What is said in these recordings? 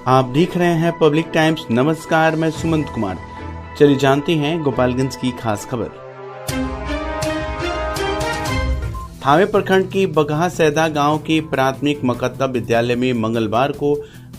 आप देख रहे हैं पब्लिक टाइम्स। नमस्कार, मैं सुमंत कुमार। चलिए जानते हैं गोपालगंज की खास खबर। थावे प्रखंड की बगहा सैदा गांव के प्राथमिक मकतब विद्यालय में मंगलवार को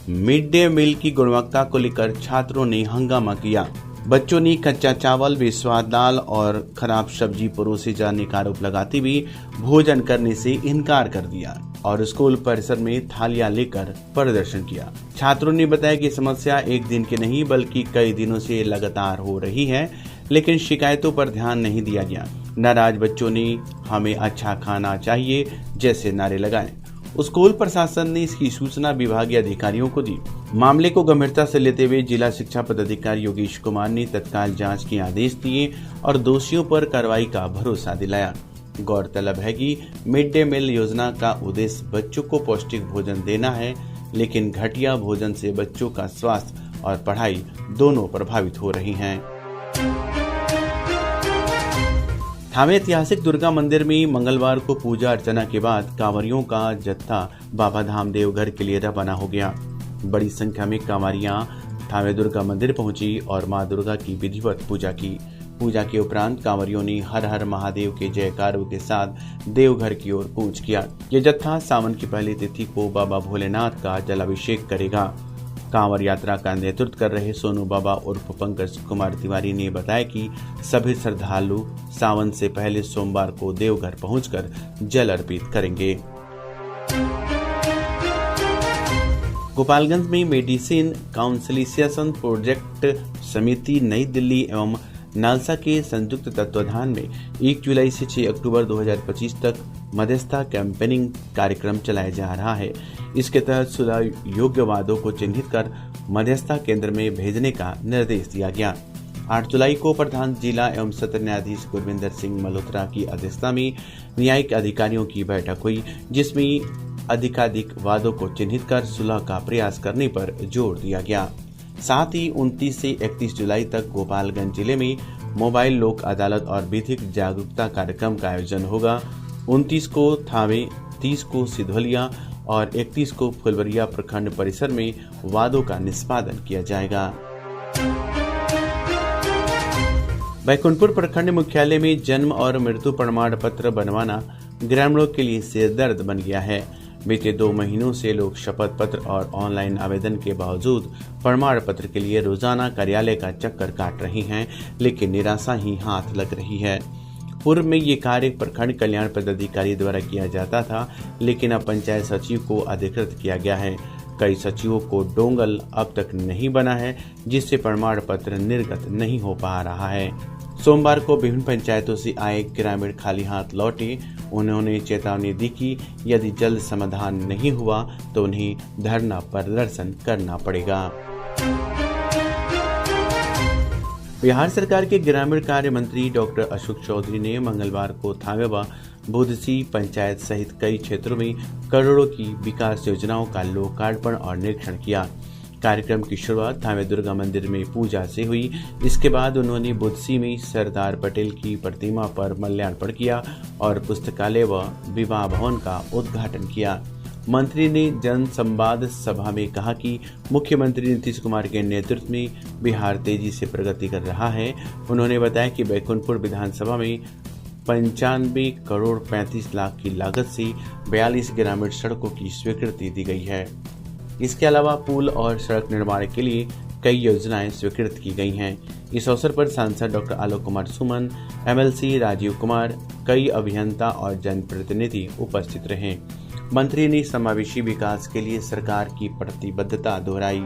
मिड डे मील की गुणवत्ता को लेकर छात्रों ने हंगामा किया। बच्चों ने कच्चा चावल, बेस्वाद दाल और खराब सब्जी परोसे जाने का आरोप लगाते हुए भोजन करने से इनकार कर दिया और स्कूल परिसर में थालियां लेकर प्रदर्शन किया। छात्रों ने बताया कि समस्या एक दिन की नहीं बल्कि कई दिनों से लगातार हो रही है, लेकिन शिकायतों पर ध्यान नहीं दिया गया। नाराज बच्चों ने हमें अच्छा खाना चाहिए जैसे नारे लगाए। स्कूल प्रशासन ने इसकी सूचना विभागीय अधिकारियों को दी। मामले को गंभीरता से लेते हुए जिला शिक्षा पदाधिकारी योगेश कुमार ने तत्काल जांच के आदेश दिए और दोषियों पर कार्रवाई का भरोसा दिलाया। गौरतलब है कि मिड डे मील योजना का उद्देश्य बच्चों को पौष्टिक भोजन देना है, लेकिन घटिया भोजन से बच्चों का स्वास्थ्य और पढ़ाई दोनों प्रभावित हो रही हैं। थावे ऐतिहासिक दुर्गा मंदिर में मंगलवार को पूजा अर्चना के बाद कांवरियों का जत्था बाबा धाम देवघर के लिए रवाना हो गया। बड़ी संख्या में कांवरियां थावे दुर्गा मंदिर पहुंची और मां दुर्गा की विधिवत पूजा की। पूजा के उपरांत कांवरियों ने हर हर महादेव के जयकारों के साथ देवघर की ओर कूच किया। ये जत्था सावन की पहली तिथि को बाबा भोलेनाथ का जलाभिषेक करेगा। कांवड़ यात्रा का नेतृत्व कर रहे सोनू बाबा उर्फ पंकज कुमार तिवारी ने बताया कि सभी श्रद्धालु सावन से पहले सोमवार को देवघर पहुंचकर जल अर्पित करेंगे। गोपालगंज में मेडिसिन काउंसिलिएशन प्रोजेक्ट समिति नई दिल्ली एवं नालसा के संयुक्त तत्वाधान में 1 जुलाई से 6 अक्टूबर 2025 तक मध्यस्थता कैंपेनिंग कार्यक्रम चलाया जा रहा है। इसके तहत सुलह योग्य वादों को चिन्हित कर मध्यस्थता केंद्र में भेजने का निर्देश दिया गया। 8 जुलाई को प्रधान जिला एवं सत्र न्यायाधीश गुरविंदर सिंह मल्होत्रा की अध्यक्षता में न्यायिक अधिकारियों की बैठक हुई, जिसमें अधिकाधिक वादों को चिन्हित कर सुलह का प्रयास करने पर जोर दिया गया। साथ ही 29 से 31 जुलाई तक गोपालगंज जिले में मोबाइल लोक अदालत और विधिक जागरूकता कार्यक्रम का आयोजन होगा। 29 को थावे, 30 को सिधवलिया और 31 को फुलवरिया प्रखंड परिसर में वादों का निष्पादन किया जाएगा। बैकुंठपुर प्रखंड मुख्यालय में जन्म और मृत्यु प्रमाण पत्र बनवाना ग्रामीणों के लिए सिरदर्द बन गया है। बीते 2 महीनों से लोग शपथ पत्र और ऑनलाइन आवेदन के बावजूद प्रमाण पत्र के लिए रोजाना कार्यालय का चक्कर काट रही हैं, लेकिन निराशा ही हाथ लग रही है। पूर्व में ये कार्य प्रखंड कल्याण पदाधिकारी द्वारा किया जाता था, लेकिन अब पंचायत सचिव को अधिकृत किया गया है। कई सचिवों को डोंगल अब तक नहीं बना है, जिससे प्रमाण पत्र निर्गत नहीं हो पा रहा है। सोमवार को विभिन्न पंचायतों से आए ग्रामीण खाली हाथ लौटे। उन्होंने चेतावनी दी कि यदि जल्द समाधान नहीं हुआ तो उन्हें धरना प्रदर्शन करना पड़ेगा। बिहार सरकार के ग्रामीण कार्य मंत्री डॉक्टर अशोक चौधरी ने मंगलवार को थावे व बुधसी पंचायत सहित कई क्षेत्रों में करोड़ों की विकास योजनाओं का लोकार्पण और निरीक्षण किया। कार्यक्रम की शुरुआत थावे दुर्गा मंदिर में पूजा से हुई। इसके बाद उन्होंने बुधसी में सरदार पटेल की प्रतिमा पर माल्यार्पण किया और पुस्तकालय व विवाह भवन का उद्घाटन किया। मंत्री ने जन संवाद सभा में कहा कि मुख्यमंत्री नीतीश कुमार के नेतृत्व में बिहार तेजी से प्रगति कर रहा है। उन्होंने बताया कि बैकुंठपुर विधानसभा में 95 करोड़ 35 लाख की लागत से 42 ग्रामीण सड़कों की स्वीकृति दी गई है। इसके अलावा पुल और सड़क निर्माण के लिए कई योजनाएं स्वीकृत की गई हैं। इस अवसर पर सांसद डॉक्टर आलोक कुमार सुमन, एमएलसी राजीव कुमार, कई अभियंता और जनप्रतिनिधि उपस्थित रहे। मंत्री ने समावेशी विकास के लिए सरकार की प्रतिबद्धता दोहराई।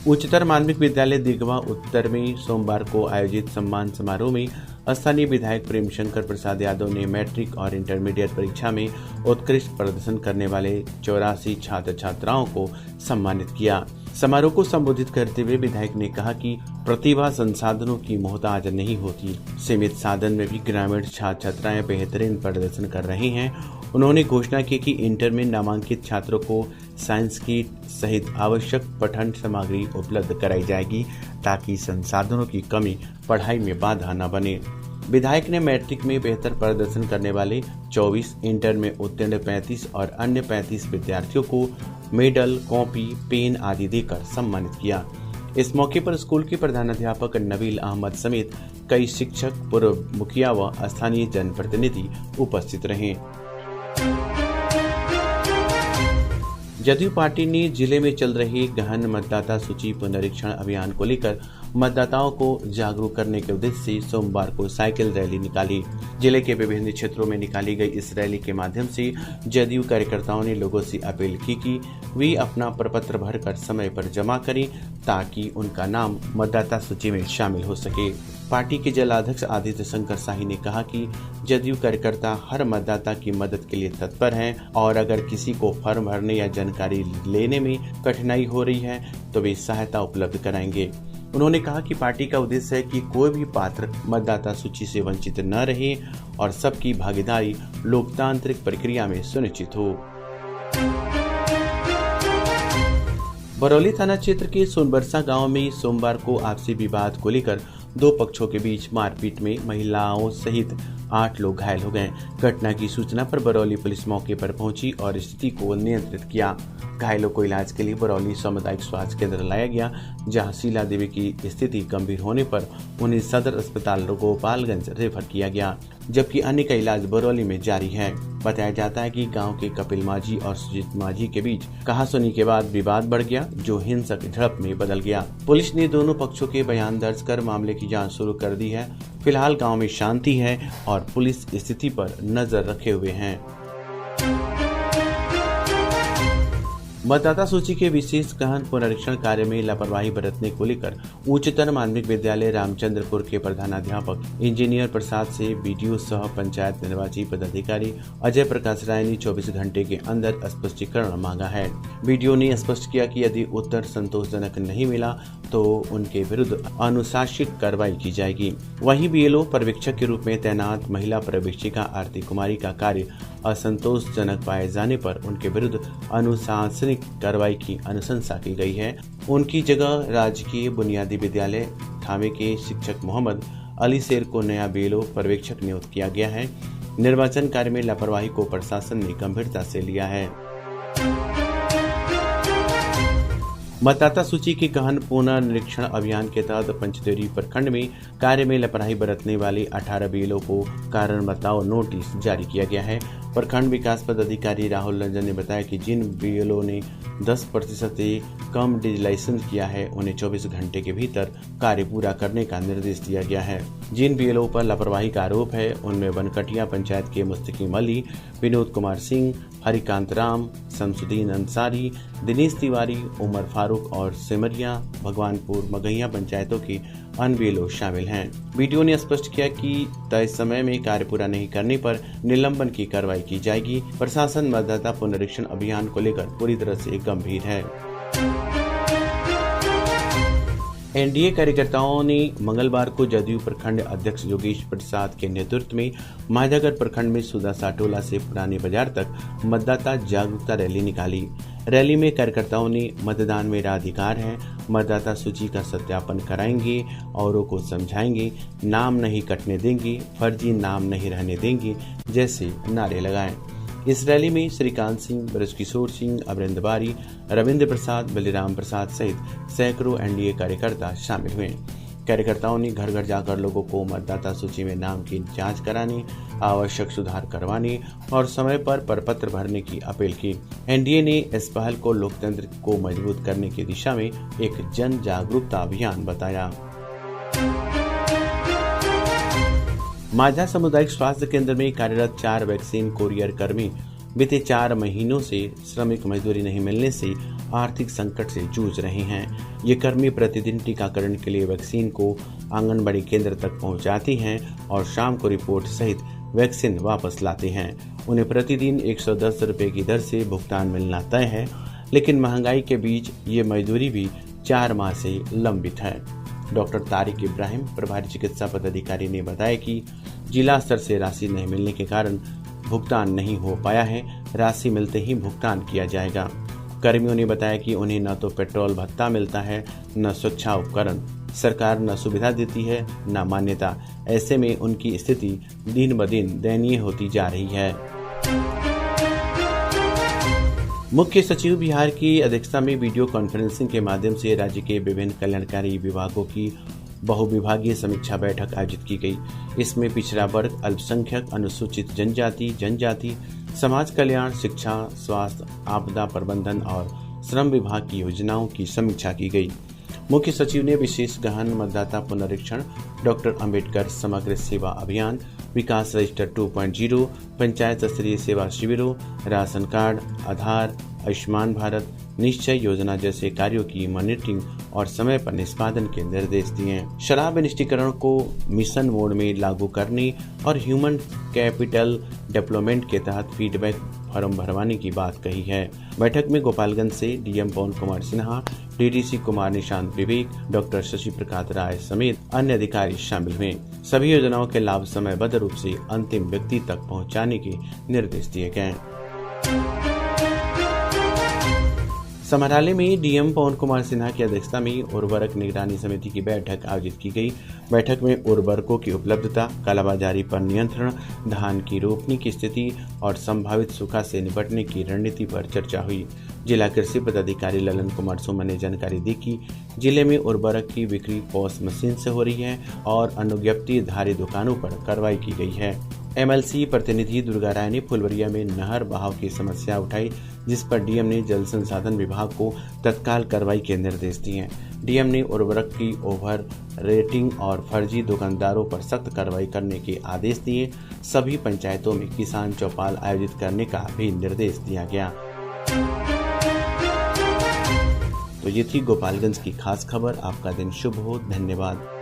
उच्चतर माध्यमिक विद्यालय दिगवा उत्तर में सोमवार को आयोजित सम्मान समारोह में स्थानीय विधायक प्रेम शंकर प्रसाद यादव ने मैट्रिक और इंटरमीडिएट परीक्षा में उत्कृष्ट प्रदर्शन करने वाले 84 छात्र छात्राओं को सम्मानित किया। समारोह को संबोधित करते हुए विधायक ने कहा कि प्रतिभा संसाधनों की मोहताज नहीं होती। सीमित साधन में भी ग्रामीण छात्र छात्राएं बेहतरीन प्रदर्शन कर रहे हैं। उन्होंने घोषणा की कि इंटर में नामांकित छात्रों को साइंस किट सहित आवश्यक पठन सामग्री उपलब्ध कराई जाएगी, ताकि संसाधनों की कमी पढ़ाई में बाधा न बने। विधायक ने मैट्रिक में बेहतर प्रदर्शन करने वाले 24, इंटर में उत्तीर्ण 35 और अन्य 35 विद्यार्थियों को मेडल, कॉपी, पेन आदि देकर सम्मानित किया। इस मौके पर स्कूल के प्रधानाध्यापक नबील अहमद समेत कई शिक्षक, पूर्व मुखिया व स्थानीय जनप्रतिनिधि उपस्थित रहे। जदयू पार्टी ने जिले में चल रहे गहन मतदाता सूची पुनरीक्षण अभियान को लेकर मतदाताओं को जागरूक करने के उद्देश्य से सोमवार को साइकिल रैली निकाली। जिले के विभिन्न क्षेत्रों में निकाली गई इस रैली के माध्यम से जदयू कार्यकर्ताओं ने लोगों से अपील की कि वे अपना प्रपत्र भरकर समय पर जमा करें ताकि उनका नाम मतदाता सूची में शामिल हो सके। पार्टी के जिलाध्यक्ष आदित्य शंकर शाही ने कहा कि जदयू कार्यकर्ता हर मतदाता की मदद के लिए तत्पर हैं और अगर किसी को फॉर्म भरने या जानकारी लेने में कठिनाई हो रही है तो वे सहायता उपलब्ध कराएंगे। उन्होंने कहा कि पार्टी का उद्देश्य है कि कोई भी पात्र मतदाता सूची से वंचित न रहे और सबकी भागीदारी लोकतांत्रिक प्रक्रिया में सुनिश्चित हो। बरौली थाना क्षेत्र के सोनबरसा गांव में सोमवार को आपसी विवाद को लेकर दो पक्षों के बीच मारपीट में महिलाओं सहित 8 लोग घायल हो गए। घटना की सूचना पर बरौली पुलिस मौके पर पहुंची और स्थिति को नियंत्रित किया। घायलों को इलाज के लिए बरौली सामुदायिक स्वास्थ्य केंद्र लाया गया, जहां शीला देवी की स्थिति गंभीर होने पर उन्हें सदर अस्पताल गोपालगंज रेफर किया गया, जबकि अन्य का इलाज बरौली में जारी है। बताया जाता है कि गांव के कपिल माझी और सुजीत माझी के बीच कहासुनी के बाद विवाद बढ़ गया, जो हिंसक झड़प में बदल गया। पुलिस ने दोनों पक्षों के बयान दर्ज कर मामले की जांच शुरू कर दी है। फिलहाल गांव में शांति है और पुलिस स्थिति पर नजर रखे हुए हैं। मतदाता सूची के विशेष गहन पुनरीक्षण कार्य में लापरवाही बरतने को लेकर उच्चतर माध्यमिक विद्यालय रामचंद्रपुर के प्रधानाध्यापक इंजीनियर प्रसाद से बीडीओ सह पंचायत निर्वाची पदाधिकारी अजय प्रकाश राय ने 24 घंटे के अंदर स्पष्टीकरण मांगा है। बीडीओ ने स्पष्ट किया कि यदि उत्तर संतोषजनक नहीं मिला तो उनके विरुद्ध अनुशासित कार्रवाई की जाएगी। वहीं बीएलओ पर्यवेक्षक के रूप में तैनात महिला पर्यवेक्षिका आरती कुमारी का कार्य असंतोषजनक पाए जाने पर उनके विरुद्ध अनुशासनिक कार्रवाई की अनुशंसा की गई है। उनकी जगह राजकीय बुनियादी विद्यालय थावे के शिक्षक मोहम्मद अली शेर को नया बीएलओ पर्यवेक्षक नियुक्त किया गया है। निर्वाचन कार्य में लापरवाही को प्रशासन ने गंभीरता से लिया है। मतदाता सूची के गहन पुनरीक्षण अभियान के तहत पंचदेवरी प्रखंड में कार्य में लापरवाही बरतने वाले 18 बीएलओ को कारण बताओ नोटिस जारी किया गया है। प्रखंड विकास पदाधिकारी राहुल रंजन ने बताया कि जिन बीएलओ ने 10% से कम डिजिटलाइजेशन किया है उन्हें 24 घंटे के भीतर कार्य पूरा करने का निर्देश दिया गया है। जिन बीएलओ पर लापरवाही का आरोप है उनमें बनकटिया पंचायत के मुस्तकीम अली, विनोद कुमार सिंह, हरिकांत राम, शमसुद्दीन अंसारी, दिनेश तिवारी, उमर फारूक और सिमरिया भगवानपुर मगहिया पंचायतों के अन्य बीएलओ शामिल हैं। बीडीओ ने स्पष्ट किया कि तय समय में कार्य पूरा नहीं करने पर निलंबन की कार्रवाई की जाएगी। प्रशासन मतदाता पुनरीक्षण अभियान को लेकर पूरी तरह से गंभीर है। एनडीए कार्यकर्ताओं ने मंगलवार को जदयू प्रखंड अध्यक्ष योगेश प्रसाद के नेतृत्व में माधवगढ़ प्रखंड में सुदासा टोला से पुराने बाजार तक मतदाता जागरूकता रैली निकाली। रैली में कार्यकर्ताओं ने मतदान मेरा अधिकार है, मतदाता सूची का सत्यापन कराएंगे, औरों को समझाएंगे, नाम नहीं कटने देंगे, फर्जी नाम नहीं रहने देंगे जैसे नारे लगाए। इस रैली में श्रीकांत सिंह, ब्रजकिशोर सिंह, अमरिंदर बारी, रविंद्र प्रसाद, बलिराम प्रसाद सहित सैकड़ों एनडीए कार्यकर्ता शामिल हुए। कार्यकर्ताओं ने घर घर जाकर लोगों को मतदाता सूची में नाम की जांच कराने, आवश्यक सुधार करवाने और समय पर प्रपत्र भरने की अपील की। एनडीए ने इस पहल को लोकतंत्र को मजबूत करने की दिशा में एक जन जागरूकता अभियान बताया। माझा सामुदायिक स्वास्थ्य केंद्र में कार्यरत 4 वैक्सीन कोरियर कर्मी बीते 4 महीनों से श्रमिक मजदूरी नहीं मिलने से आर्थिक संकट से जूझ रहे हैं। ये कर्मी प्रतिदिन टीकाकरण के लिए वैक्सीन को आंगनबाड़ी केंद्र तक पहुंचाती हैं और शाम को रिपोर्ट सहित वैक्सीन वापस लाते हैं। उन्हें प्रतिदिन 110 रुपये की दर से भुगतान मिलना तय है, लेकिन महंगाई के बीच ये मजदूरी भी 4 माह से लंबित है। डॉक्टर तारिक इब्राहिम, प्रभारी चिकित्सा पदाधिकारी ने बताया कि जिला स्तर से राशि नहीं मिलने के कारण भुगतान नहीं हो पाया है। राशि मिलते ही भुगतान किया जाएगा। कर्मियों ने बताया कि उन्हें न तो पेट्रोल भत्ता मिलता है, न सुरक्षा उपकरण। सरकार न सुविधा देती है न मान्यता। ऐसे में उनकी स्थिति दिन ब दिन दयनीय होती जा रही है। मुख्य सचिव बिहार की अध्यक्षता में वीडियो कॉन्फ्रेंसिंग के माध्यम से राज्य के विभिन्न कल्याणकारी विभागों की बहुविभागीय समीक्षा बैठक आयोजित की गई। इसमें पिछड़ा वर्ग, अल्पसंख्यक, अनुसूचित जनजाति, समाज कल्याण, शिक्षा, स्वास्थ्य, आपदा प्रबंधन और श्रम विभाग की योजनाओं की समीक्षा की गई। मुख्य सचिव ने विशेष गहन मतदाता पुनरीक्षण, डॉक्टर अंबेडकर समग्र सेवा अभियान, विकास रजिस्टर 2.0, पंचायत स्तरीय सेवा शिविरों, राशन कार्ड, आधार, आयुष्मान भारत, निश्चय योजना जैसे कार्यों की मॉनिटरिंग और समय पर निष्पादन के निर्देश दिए। शराब निष्टिकरण को मिशन मोड में लागू करने और ह्यूमन कैपिटल डेवलपमेंट के तहत फीडबैक फॉर्म भरवाने की बात कही है। बैठक में गोपालगंज से डीएम पवन कुमार सिन्हा, डीडीसी कुमार निशांत विवेक, डॉक्टर शशि प्रकाश राय समेत अन्य अधिकारी शामिल हुए। सभी योजनाओं के लाभ समयबद्ध रूप से अंतिम व्यक्ति तक पहुंचाने के निर्देश दिए गए। समाहरणालय में डीएम पवन कुमार सिन्हा की अध्यक्षता में उर्वरक निगरानी समिति की बैठक आयोजित की गई। बैठक में उर्वरकों की उपलब्धता, कालाबाजारी पर नियंत्रण, धान की रोपनी की स्थिति और संभावित सूखा से निपटने की रणनीति पर चर्चा हुई। जिला कृषि पदाधिकारी ललन कुमार सुमन ने जानकारी दी कि जिले में उर्वरक की बिक्री पॉस मशीन से हो रही है और अनुज्ञप्तिधारी दुकानों पर कार्रवाई की गई है। एमएलसी प्रतिनिधि दुर्गा राय ने फुलवरिया में नहर बहाव की समस्या उठाई, जिस पर डीएम ने जल संसाधन विभाग को तत्काल कार्रवाई के निर्देश दिए। डीएम ने उर्वरक की ओवर रेटिंग और फर्जी दुकानदारों पर सख्त कार्रवाई करने के आदेश दिए। सभी पंचायतों में किसान चौपाल आयोजित करने का भी निर्देश दिया गया। तो ये थी गोपालगंज की खास खबर। आपका दिन शुभ हो। धन्यवाद।